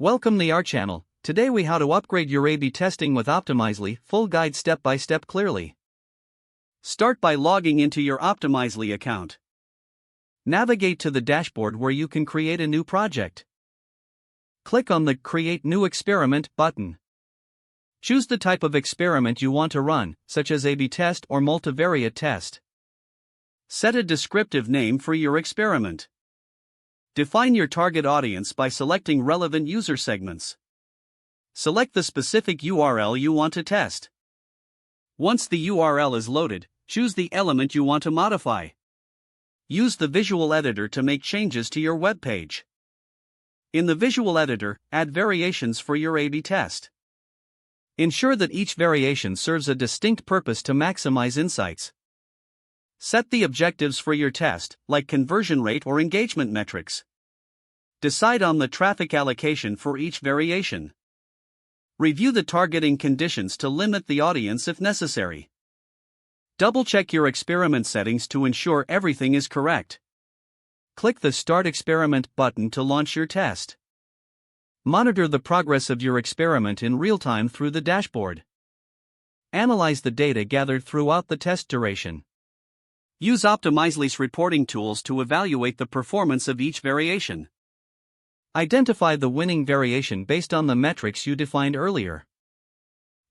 Welcome to our channel. Today we how to upgrade your A/B testing with Optimizely, full guide step by step clearly. Start by logging into your Optimizely account. Navigate to the dashboard where you can create a new project. Click on the Create New Experiment button. Choose the type of experiment you want to run, such as A/B test or multivariate test. Set a descriptive name for your experiment. Define your target audience by selecting relevant user segments. Select the specific URL you want to test. Once the URL is loaded, choose the element you want to modify. Use the visual editor to make changes to your web page. In the visual editor, add variations for your A/B test. Ensure that each variation serves a distinct purpose to maximize insights. Set the objectives for your test, like conversion rate or engagement metrics. Decide on the traffic allocation for each variation. Review the targeting conditions to limit the audience if necessary. Double-check your experiment settings to ensure everything is correct. Click the Start Experiment button to launch your test. Monitor the progress of your experiment in real time through the dashboard. Analyze the data gathered throughout the test duration. Use Optimizely's reporting tools to evaluate the performance of each variation. Identify the winning variation based on the metrics you defined earlier.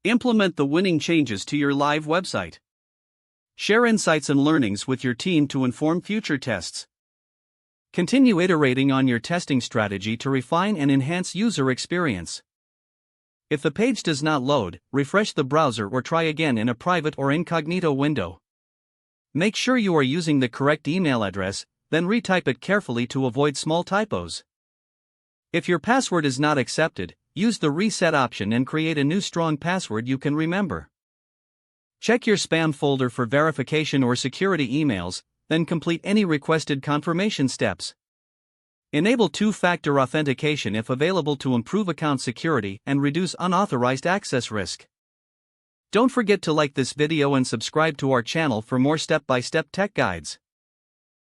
Implement the winning changes to your live website. Share insights and learnings with your team to inform future tests. Continue iterating on your testing strategy to refine and enhance user experience. If the page does not load, refresh the browser or try again in a private or incognito window. Make sure you are using the correct email address, then retype it carefully to avoid small typos. If your password is not accepted, use the reset option and create a new strong password you can remember. Check your spam folder for verification or security emails, then complete any requested confirmation steps. Enable two-factor authentication if available to improve account security and reduce unauthorized access risk. Don't forget to like this video and subscribe to our channel for more step-by-step tech guides.